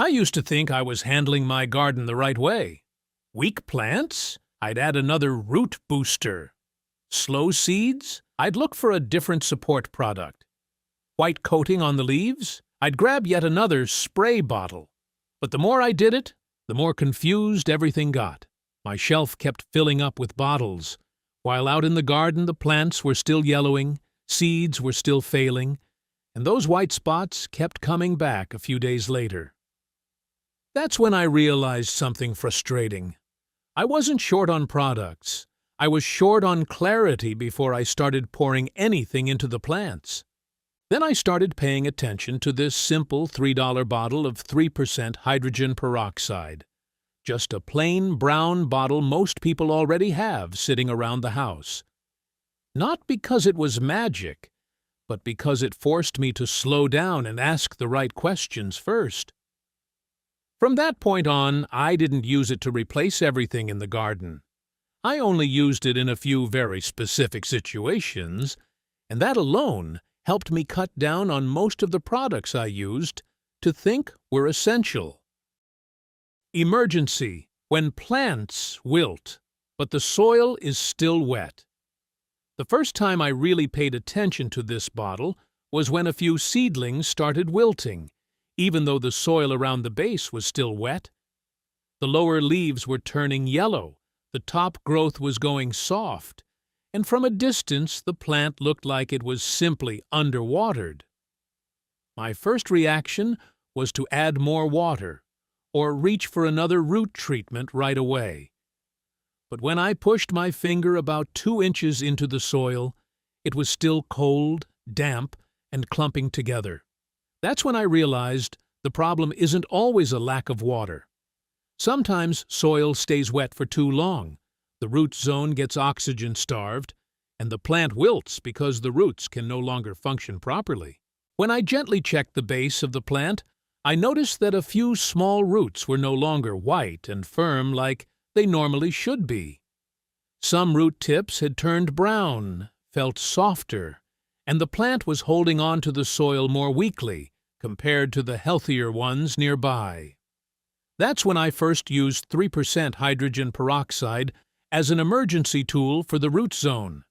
I used to think I was handling my garden the right way. Weak plants? I'd add another root booster. Slow seeds? I'd look for a different support product. White coating on the leaves? I'd grab yet another spray bottle. But the more I did it, the more confused everything got. My shelf kept filling up with bottles, while out in the garden the plants were still yellowing, seeds were still failing, and those white spots kept coming back a few days later. That's when I realized something frustrating. I wasn't short on products. I was short on clarity before I started pouring anything into the plants. Then I started paying attention to this simple $3 bottle of 3% hydrogen peroxide. Just a plain brown bottle most people already have sitting around the house. Not because it was magic, but because it forced me to slow down and ask the right questions first. From that point on, I didn't use it to replace everything in the garden. I only used it in a few very specific situations, and that alone helped me cut down on most of the products I used to think were essential. Emergency: when plants wilt, but the soil is still wet. The first time I really paid attention to this bottle was when a few seedlings started wilting, even though the soil around the base was still wet. The lower leaves were turning yellow, the top growth was going soft, and from a distance the plant looked like it was simply underwatered. My first reaction was to add more water, or reach for another root treatment right away. But when I pushed my finger about 2 inches into the soil, it was still cold, damp, and clumping together. That's when I realized the problem isn't always a lack of water. Sometimes soil stays wet for too long, the root zone gets oxygen-starved, and the plant wilts because the roots can no longer function properly. When I gently checked the base of the plant, I noticed that a few small roots were no longer white and firm like they normally should be. Some root tips had turned brown, felt softer, and the plant was holding on to the soil more weakly compared to the healthier ones nearby. That's when I first used 3% hydrogen peroxide as an emergency tool for the root zone.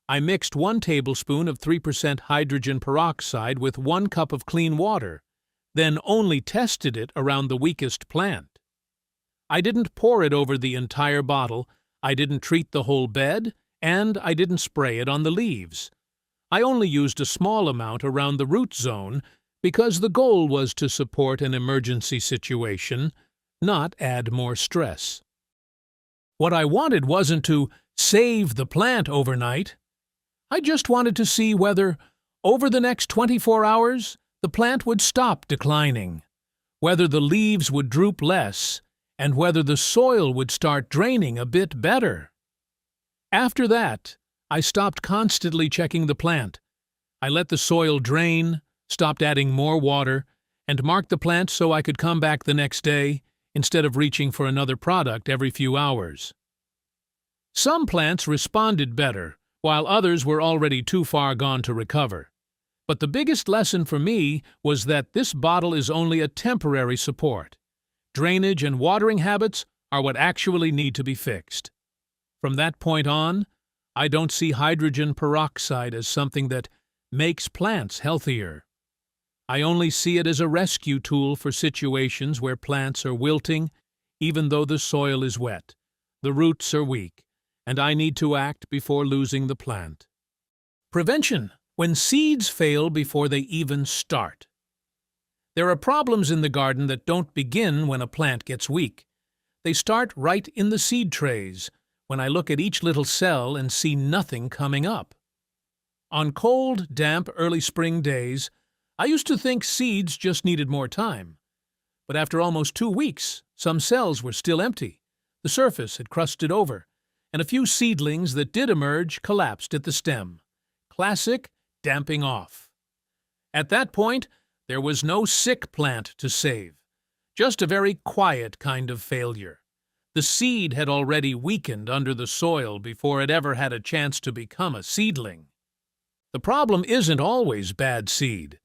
I mixed 1 tablespoon of 3% hydrogen peroxide with 1 cup of clean water, then only tested it around the weakest plant. I didn't pour it over the entire bottle, I didn't treat the whole bed, and I didn't spray it on the leaves. I only used a small amount around the root zone because the goal was to support an emergency situation, not add more stress. What I wanted wasn't to save the plant overnight. I just wanted to see whether, over the next 24 hours, the plant would stop declining, whether the leaves would droop less, and whether the soil would start draining a bit better. After that, I stopped constantly checking the plant. I let the soil drain, stopped adding more water, and marked the plant so I could come back the next day instead of reaching for another product every few hours. Some plants responded better, while others were already too far gone to recover. But the biggest lesson for me was that this bottle is only a temporary support. Drainage and watering habits are what actually need to be fixed. From that point on, I don't see hydrogen peroxide as something that makes plants healthier. I only see it as a rescue tool for situations where plants are wilting, even though the soil is wet, the roots are weak, and I need to act before losing the plant. Prevention: when seeds fail before they even start. There are problems in the garden that don't begin when a plant gets weak. They start right in the seed trays, when I look at each little cell and see nothing coming up. On cold, damp, early spring days, I used to think seeds just needed more time. But after almost 2 weeks, some cells were still empty. The surface had crusted over, and a few seedlings that did emerge collapsed at the stem. Classic damping off. At that point, there was no sick plant to save, just a very quiet kind of failure. The seed had already weakened under the soil before it ever had a chance to become a seedling. The problem isn't always bad seed.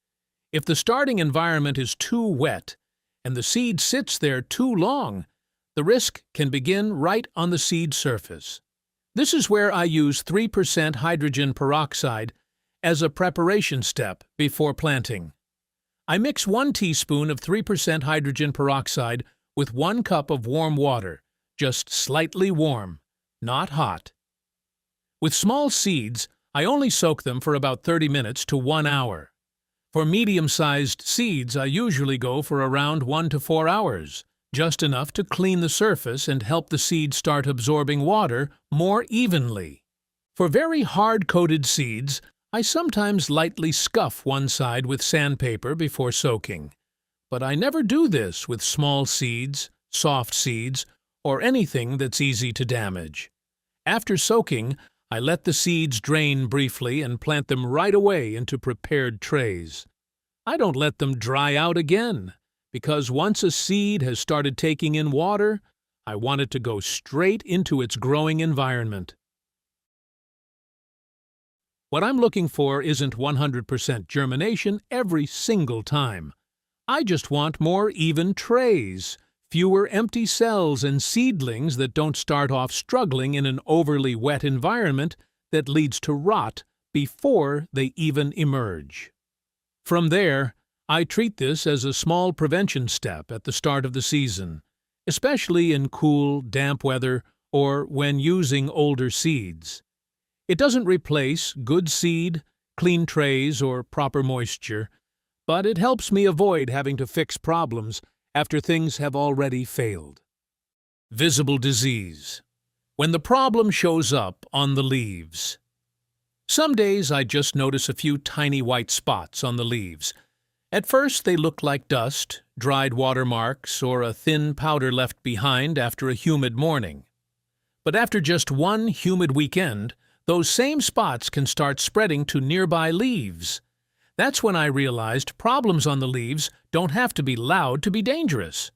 If the starting environment is too wet, and the seed sits there too long, the risk can begin right on the seed surface. This is where I use 3% hydrogen peroxide as a preparation step before planting. I mix 1 teaspoon of 3% hydrogen peroxide with 1 cup of warm water, just slightly warm, not hot. With small seeds, I only soak them for about 30 minutes to 1 hour. For medium-sized seeds, I usually go for around 1 to 4 hours, just enough to clean the surface and help the seed start absorbing water more evenly. For very hard-coated seeds, I sometimes lightly scuff one side with sandpaper before soaking. But I never do this with small seeds, soft seeds, or anything that's easy to damage. After soaking, I let the seeds drain briefly and plant them right away into prepared trays. I don't let them dry out again, because once a seed has started taking in water, I want it to go straight into its growing environment. What I'm looking for isn't 100% germination every single time. I just want more even trays, fewer empty cells and seedlings that don't start off struggling in an overly wet environment that leads to rot before they even emerge. From there, I treat this as a small prevention step at the start of the season, especially in cool, damp weather or when using older seeds. It doesn't replace good seed, clean trays, or proper moisture, but it helps me avoid having to fix problems after things have already failed. Visible disease. When the problem shows up on the leaves. Some days I just notice a few tiny white spots on the leaves. At first they look like dust, dried watermarks, or a thin powder left behind after a humid morning. But after just one humid weekend, those same spots can start spreading to nearby leaves. That's when I realized problems on the leaves don't have to be loud to be dangerous.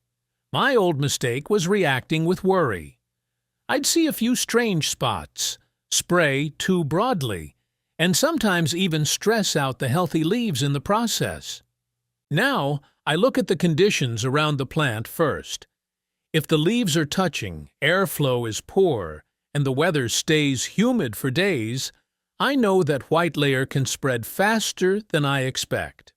My old mistake was reacting with worry. I'd see a few strange spots, spray too broadly, and sometimes even stress out the healthy leaves in the process. Now, I look at the conditions around the plant first. If the leaves are touching, airflow is poor, and the weather stays humid for days, I know that white layer can spread faster than I expect.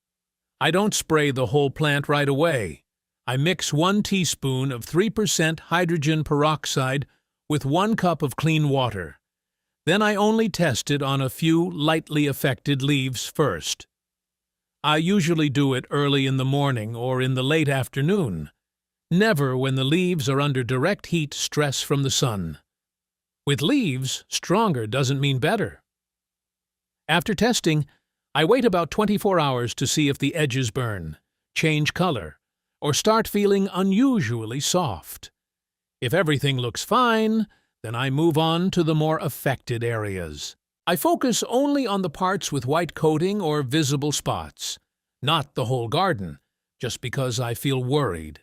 I don't spray the whole plant right away. I mix 1 teaspoon of 3% hydrogen peroxide with 1 cup of clean water. Then I only test it on a few lightly affected leaves first. I usually do it early in the morning or in the late afternoon, never when the leaves are under direct heat stress from the sun. With leaves, stronger doesn't mean better. After testing, I wait about 24 hours to see if the edges burn, change color, or start feeling unusually soft. If everything looks fine, then I move on to the more affected areas. I focus only on the parts with white coating or visible spots, not the whole garden, just because I feel worried.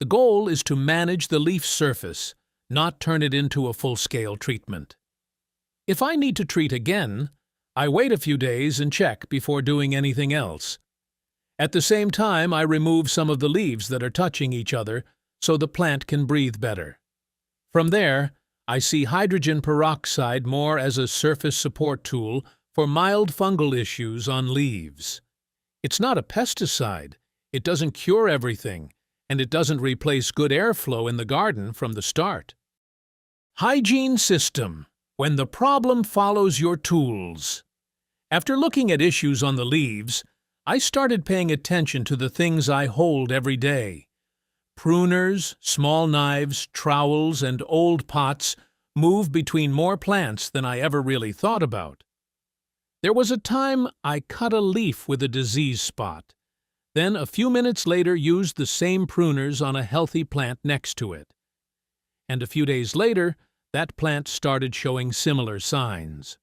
The goal is to manage the leaf surface, not turn it into a full-scale treatment. If I need to treat again, I wait a few days and check before doing anything else. At the same time, I remove some of the leaves that are touching each other so the plant can breathe better. From there, I see hydrogen peroxide more as a surface support tool for mild fungal issues on leaves. It's not a pesticide, it doesn't cure everything, and it doesn't replace good airflow in the garden from the start. Hygiene system, when the problem follows your tools. After looking at issues on the leaves, I started paying attention to the things I hold every day. Pruners, small knives, trowels, and old pots move between more plants than I ever really thought about. There was a time I cut a leaf with a disease spot, then a few minutes later used the same pruners on a healthy plant next to it. And a few days later, that plant started showing similar signs.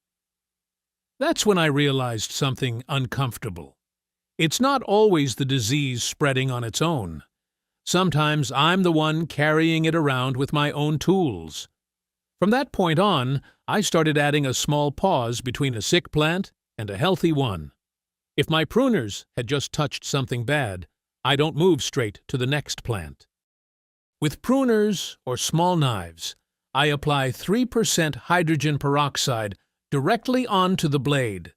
That's when I realized something uncomfortable. It's not always the disease spreading on its own. Sometimes I'm the one carrying it around with my own tools. From that point on, I started adding a small pause between a sick plant and a healthy one. If my pruners had just touched something bad, I don't move straight to the next plant. With pruners or small knives, I apply 3% hydrogen peroxide directly onto the blade.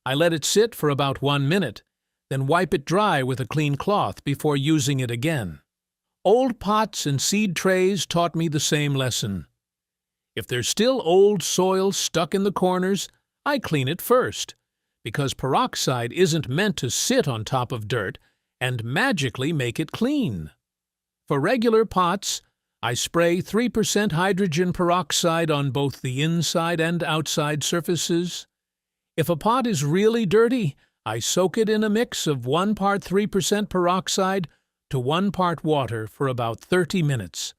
I let it sit for about 1 minute, then wipe it dry with a clean cloth before using it again. Old pots and seed trays taught me the same lesson. If there's still old soil stuck in the corners, I clean it first, because peroxide isn't meant to sit on top of dirt and magically make it clean. For regular pots, I spray 3% hydrogen peroxide on both the inside and outside surfaces. If a pot is really dirty, I soak it in a mix of 1 part 3% peroxide to 1 part water for about 30 minutes.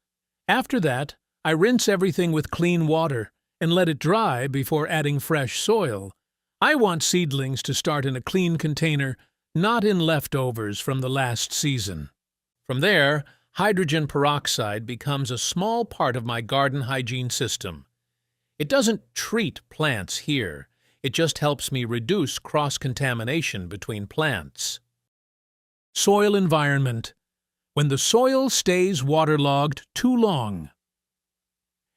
After that, I rinse everything with clean water and let it dry before adding fresh soil. I want seedlings to start in a clean container, not in leftovers from the last season. From there, hydrogen peroxide becomes a small part of my garden hygiene system. It doesn't treat plants here. It just helps me reduce cross-contamination between plants. Soil environment. When the soil stays waterlogged too long.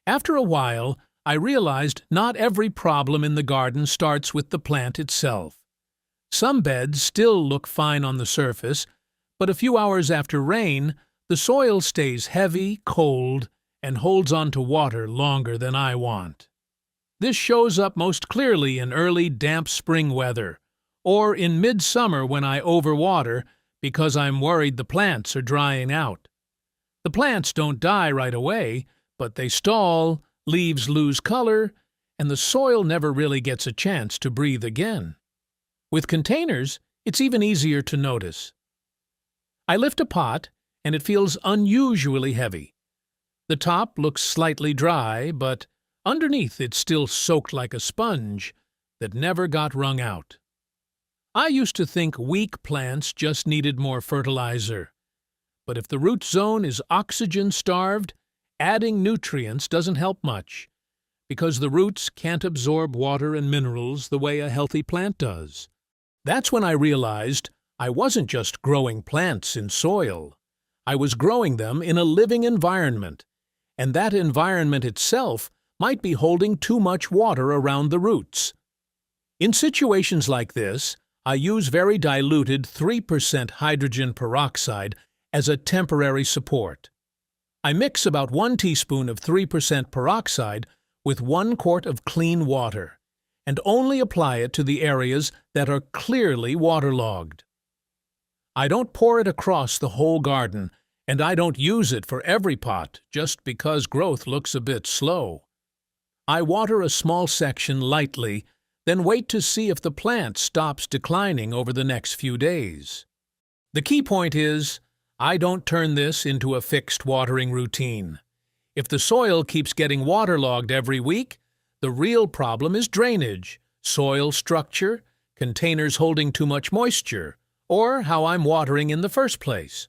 After a while, I realized not every problem in the garden starts with the plant itself. Some beds still look fine on the surface, but a few hours after rain, the soil stays heavy, cold, and holds on to water longer than I want. This shows up most clearly in early damp spring weather, or in midsummer when I overwater because I'm worried the plants are drying out. The plants don't die right away, but they stall, leaves lose color, and the soil never really gets a chance to breathe again. With containers, it's even easier to notice. I lift a pot, and it feels unusually heavy. The top looks slightly dry, but underneath it's still soaked like a sponge that never got wrung out. I used to think weak plants just needed more fertilizer. But if the root zone is oxygen-starved, adding nutrients doesn't help much, because the roots can't absorb water and minerals the way a healthy plant does. That's when I realized I wasn't just growing plants in soil. I was growing them in a living environment, and that environment itself might be holding too much water around the roots. In situations like this, I use very diluted 3% hydrogen peroxide as a temporary support. I mix about 1 teaspoon of 3% peroxide with 1 quart of clean water, and only apply it to the areas that are clearly waterlogged. I don't pour it across the whole garden, and I don't use it for every pot just because growth looks a bit slow. I water a small section lightly, then wait to see if the plant stops declining over the next few days. The key point is, I don't turn this into a fixed watering routine. If the soil keeps getting waterlogged every week, the real problem is drainage, soil structure, containers holding too much moisture, or how I'm watering in the first place.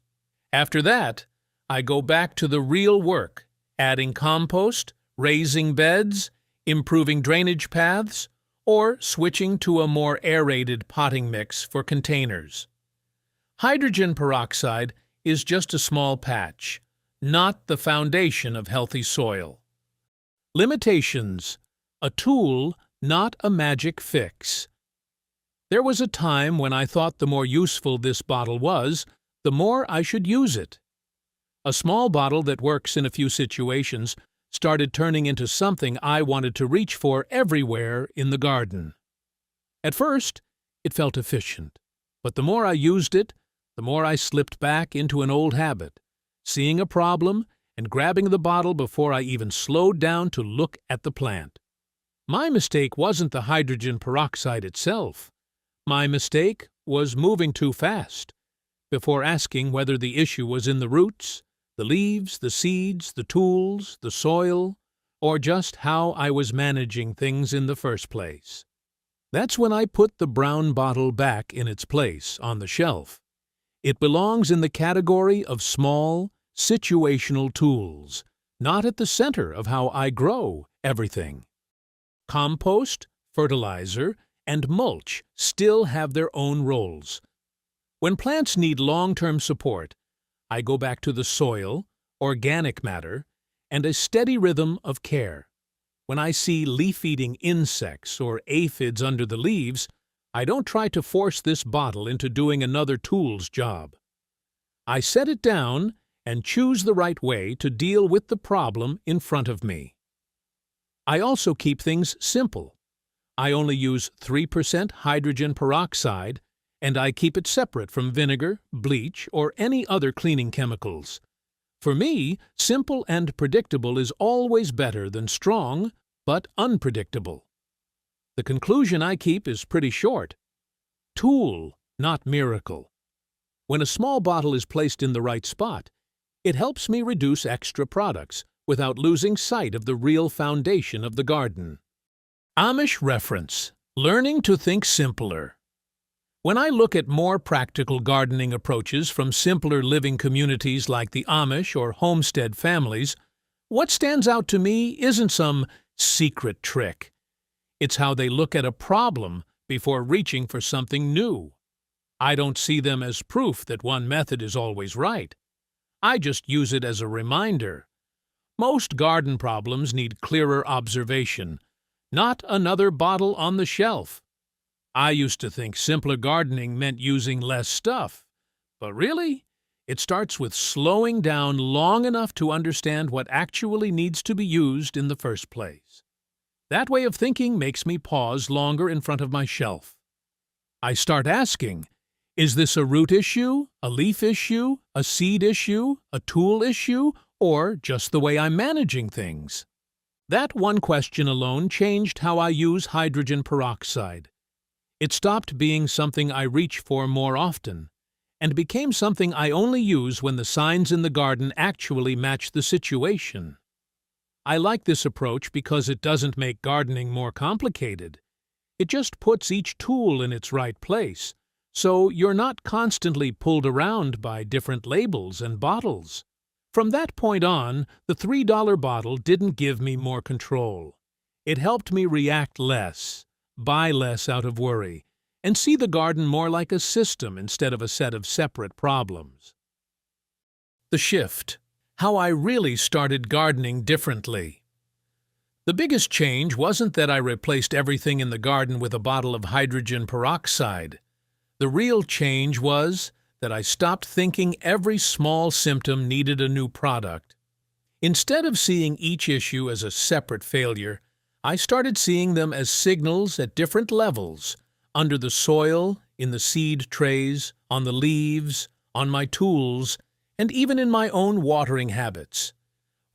After that, I go back to the real work, adding compost, raising beds, improving drainage paths, or switching to a more aerated potting mix for containers. Hydrogen peroxide is just a small patch, not the foundation of healthy soil. Limitations: a tool, not a magic fix. There was a time when I thought the more useful this bottle was, the more I should use it. A small bottle that works in a few situations started turning into something I wanted to reach for everywhere in the garden. At first, it felt efficient, but the more I used it, the more I slipped back into an old habit, seeing a problem and grabbing the bottle before I even slowed down to look at the plant. My mistake wasn't the hydrogen peroxide itself. My mistake was moving too fast, before asking whether the issue was in the roots, the leaves, the seeds, the tools, the soil, or just how I was managing things in the first place. That's when I put the brown bottle back in its place on the shelf. It belongs in the category of small, situational tools, not at the center of how I grow everything. Compost, fertilizer, and mulch still have their own roles. When plants need long-term support, I go back to the soil, organic matter, and a steady rhythm of care. When I see leaf-eating insects or aphids under the leaves, I don't try to force this bottle into doing another tool's job. I set it down and choose the right way to deal with the problem in front of me. I also keep things simple. I only use 3% hydrogen peroxide, and I keep it separate from vinegar, bleach, or any other cleaning chemicals. For me, simple and predictable is always better than strong but unpredictable. The conclusion I keep is pretty short. Tool, not miracle. When a small bottle is placed in the right spot, it helps me reduce extra products without losing sight of the real foundation of the garden. Amish reference: learning to think simpler. When I look at more practical gardening approaches from simpler living communities like the Amish or homestead families, what stands out to me isn't some secret trick. It's how they look at a problem before reaching for something new. I don't see them as proof that one method is always right. I just use it as a reminder. Most garden problems need clearer observation, not another bottle on the shelf. I used to think simpler gardening meant using less stuff. But really, it starts with slowing down long enough to understand what actually needs to be used in the first place. That way of thinking makes me pause longer in front of my shelf. I start asking, is this a root issue, a leaf issue, a seed issue, a tool issue, or just the way I'm managing things? That one question alone changed how I use hydrogen peroxide. It stopped being something I reach for more often, and became something I only use when the signs in the garden actually match the situation. I like this approach because it doesn't make gardening more complicated. It just puts each tool in its right place, so you're not constantly pulled around by different labels and bottles. From that point on, the $3 bottle didn't give me more control. It helped me react less, buy less out of worry, and see the garden more like a system instead of a set of separate problems. The shift: how I really started gardening differently. The biggest change wasn't that I replaced everything in the garden with a bottle of hydrogen peroxide. The real change was that I stopped thinking every small symptom needed a new product. Instead of seeing each issue as a separate failure, I started seeing them as signals at different levels, under the soil, in the seed trays, on the leaves, on my tools, and even in my own watering habits.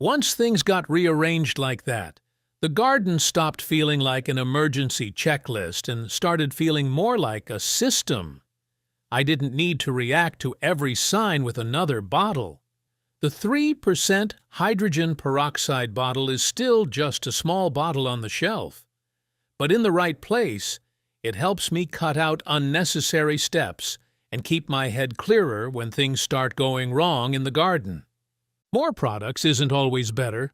Once things got rearranged like that, the garden stopped feeling like an emergency checklist and started feeling more like a system. I didn't need to react to every sign with another bottle. The 3% hydrogen peroxide bottle is still just a small bottle on the shelf. But in the right place, it helps me cut out unnecessary steps and keep my head clearer when things start going wrong in the garden. More products isn't always better.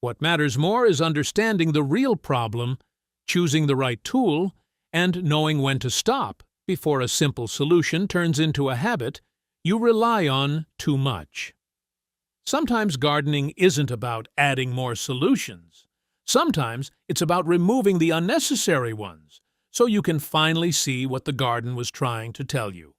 What matters more is understanding the real problem, choosing the right tool, and knowing when to stop before a simple solution turns into a habit you rely on too much. Sometimes gardening isn't about adding more solutions. Sometimes it's about removing the unnecessary ones, so you can finally see what the garden was trying to tell you.